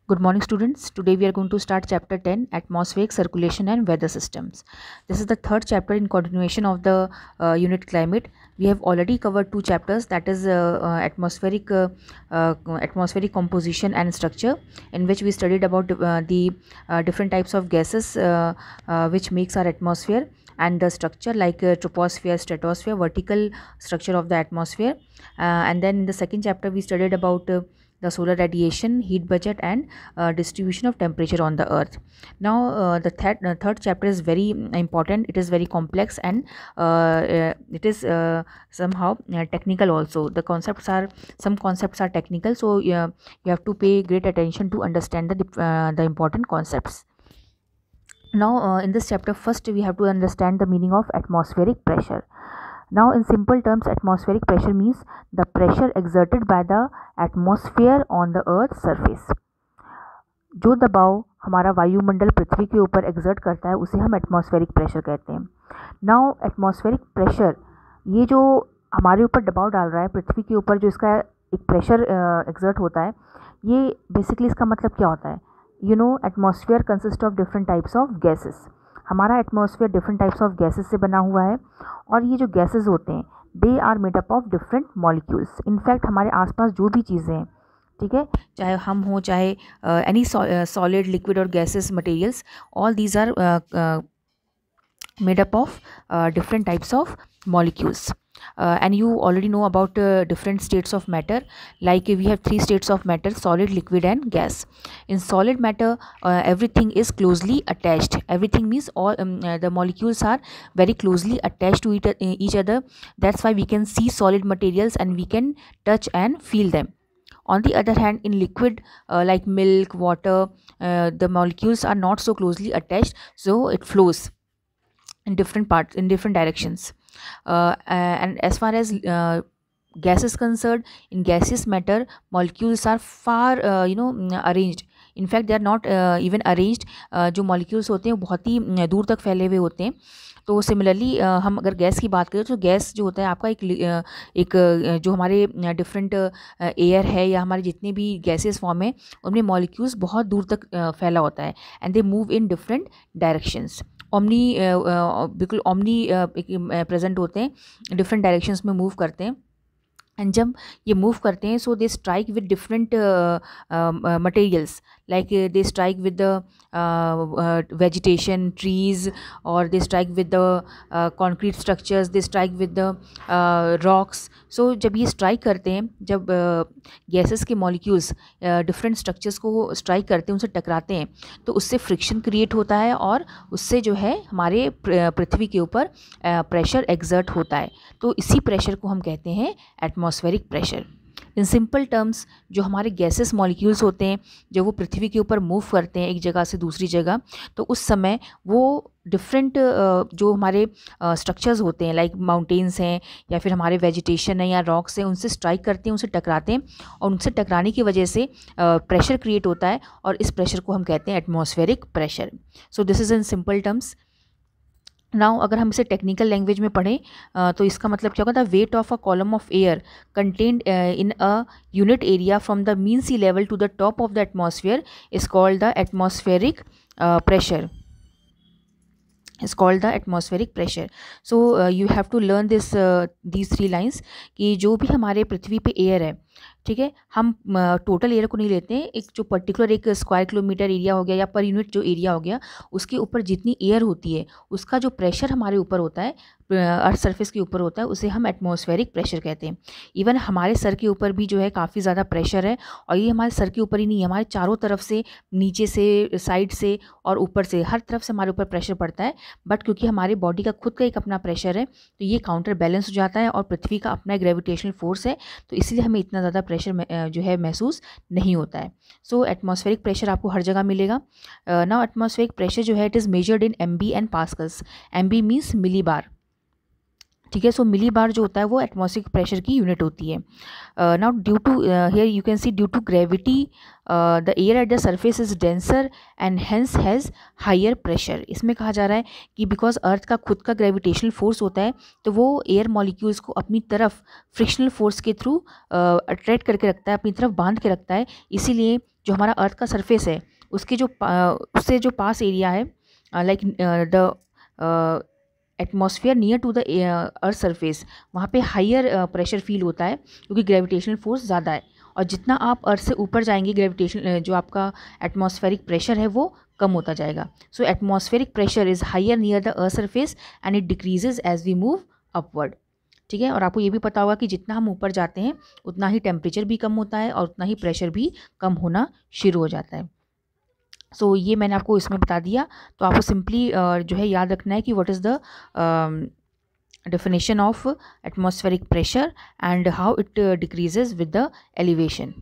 Good morning, students. Today we are going to start chapter 10, Atmospheric Circulation and Weather Systems. This is the third chapter in continuation of the unit Climate. We have already covered two chapters, that is atmospheric composition and structure, in which we studied about the different types of gases which makes our atmosphere, and the structure like troposphere, stratosphere, vertical structure of the atmosphere. And then in the second chapter we studied about the solar radiation, heat budget, and distribution of temperature on the earth. Now the third chapter is very important. It is very complex, and it is somehow technical also. Some concepts are technical, so you have to pay great attention to understand the important concepts. Now in this chapter, first we have to understand the meaning of atmospheric pressure. Now in simple terms, atmospheric pressure means the pressure exerted by the atmosphere on the earth's surface. जो दबाव हमारा वायुमंडल पृथ्वी के ऊपर exert करता है उसे हम एटमॉस्फेरिक प्रेशर कहते हैं. नाउ एटमॉस्फेरिक प्रेशर, ये जो हमारे ऊपर दबाव डाल रहा है पृथ्वी के ऊपर, जो इसका एक प्रेशर एक्सर्ट होता है, ये बेसिकली इसका मतलब क्या होता है? You know, atmosphere consist of different types of gases. हमारा atmosphere different types of gases से बना हुआ है, और ये जो गैसेस होते हैं they are made up of different molecules. In fact हमारे आसपास जो भी चीज़ें हैं, ठीक है, चाहे हम हो, चाहे एनी सॉलिड, लिक्विड और gases materials, all these are made up of different types of molecules. And you already know about different states of matter. Like we have three states of matter: solid, liquid, and gas. In solid matter, everything is closely attached. Everything means all the molecules are very closely attached to each other. That's why we can see solid materials and we can touch and feel them. On the other hand, in liquid like milk, water, the molecules are not so closely attached, so it flows in different parts, in different directions. And as far as gas is concerned, in gaseous matter, molecules are far arranged. In fact, they are not even arranged. जो molecules होते हैं बहुत ही दूर तक फैले हुए होते हैं. तो सिमिलरली हम अगर गैस की बात करें तो गैस जो होता है आपका एक जो हमारे डिफरेंट एयर है या हमारे जितने भी गैसेस फॉर्म है उनमें मॉलिक्यूल्स बहुत दूर तक फैला होता है, and they move in different directions. बिल्कुल ओमनी प्रेजेंट होते हैं, डिफरेंट डायरेक्शंस में मूव करते हैं. एंड जब ये मूव करते हैं, so they strike with different materials, like they strike with the vegetation, trees, और they strike with the concrete structures, they strike with the rocks. So जब ये स्ट्राइक करते हैं, जब गैसेस के मॉलिक्यूल्स डिफरेंट स्ट्रक्चर्स को स्ट्राइक करते हैं, उनसे टकराते हैं, तो उससे फ्रिक्शन क्रिएट होता है, और उससे जो है हमारे पृथ्वी के ऊपर प्रेशर एक्सर्ट होता है. तो इसी प्रेशर को हम कहते हैं atmospheric pressure. In simple terms, जो हमारे गैसेस मॉलिक्यूल्स होते हैं, जब वो पृथ्वी के ऊपर मूव करते हैं एक जगह से दूसरी जगह, तो उस समय वो डिफरेंट जो हमारे स्ट्रक्चर्स होते हैं, लाइक माउंटेन्स हैं या फिर हमारे वेजिटेशन है या रॉक्स हैं, उनसे स्ट्राइक करते हैं, उनसे टकराते हैं, और उनसे टकराने की वजह से प्रेशर क्रिएट होता है, और इस प्रेशर को हम कहते हैं atmospheric pressure. So this is in simple terms. Now अगर हम इसे टेक्निकल लैंग्वेज में पढ़ें तो इसका मतलब क्या होगा? The weight of a column of air contained in a unit area from the mean sea level to the top of the atmosphere is called the atmospheric pressure. is called the atmospheric pressure. So you have to learn these three lines कि जो भी हमारे पृथ्वी पे air है, ठीक है, हम total air को नहीं लेते हैं, एक जो पर्टिकुलर एक स्क्वायर किलोमीटर एरिया हो गया या पर यूनिट जो एरिया हो गया, उसके ऊपर जितनी एयर होती है उसका जो प्रेशर हमारे ऊपर होता है, अर्थ सरफेस के ऊपर होता है, उसे हम एटमॉस्फेरिक प्रेशर कहते हैं. इवन हमारे सर के ऊपर भी जो है काफ़ी ज़्यादा प्रेशर है, और ये हमारे सर के ऊपर ही नहीं है, हमारे चारों तरफ से, नीचे से, साइड से और ऊपर से, हर तरफ से हमारे ऊपर प्रेशर पड़ता है. बट क्योंकि हमारे बॉडी का खुद का एक अपना प्रेशर है, तो ये काउंटर बैलेंस हो जाता है, और पृथ्वी का अपना ग्रेविटेशनल फोर्स है, तो इसलिए हमें इतना ज़्यादा प्रेशर जो है महसूस नहीं होता है. सो एटमॉस्फेरिक प्रेशर आपको हर जगह मिलेगा. नाउ एटमॉस्फेरिक प्रेशर जो है, it is measured in MB and pascals. MB means millibar, ठीक है। सो मिली बार जो होता है वो एटमॉस्फेरिक प्रेशर की यूनिट होती है। Now due to here you can see due to gravity the air at the surface is denser and hence has higher pressure. इसमें कहा जा रहा है कि बिकॉज अर्थ का खुद का ग्रेविटेशनल फोर्स होता है तो वो एयर मॉलिक्यूल्स को अपनी तरफ फ्रिक्शनल फोर्स के थ्रू अट्रैक्ट करके रखता है, अपनी तरफ बांध के रखता है। इसीलिए जो हमारा अर्थ का सरफेस है उसके जो उससे जो पास एरिया है like the atmosphere near to the earth surface, वहाँ पे हायर प्रेशर फील होता है क्योंकि ग्रेविटेशनल फोर्स ज़्यादा है। और जितना आप अर्थ से ऊपर जाएंगे ग्रेविटेशन जो आपका एटमॉस्फेरिक प्रेशर है वो कम होता जाएगा। So atmospheric pressure is higher near the earth surface and it decreases as we move upward. ठीक है। और आपको ये भी पता होगा कि जितना हम ऊपर जाते हैं उतना ही टेम्परेचर भी कम होता है और उतना ही प्रेशर भी कम होना शुरू हो जाता है। सो ये मैंने आपको इसमें बता दिया। तो आपको सिंपली जो है याद रखना है कि what is the definition of atmospheric pressure and how it decreases with the elevation.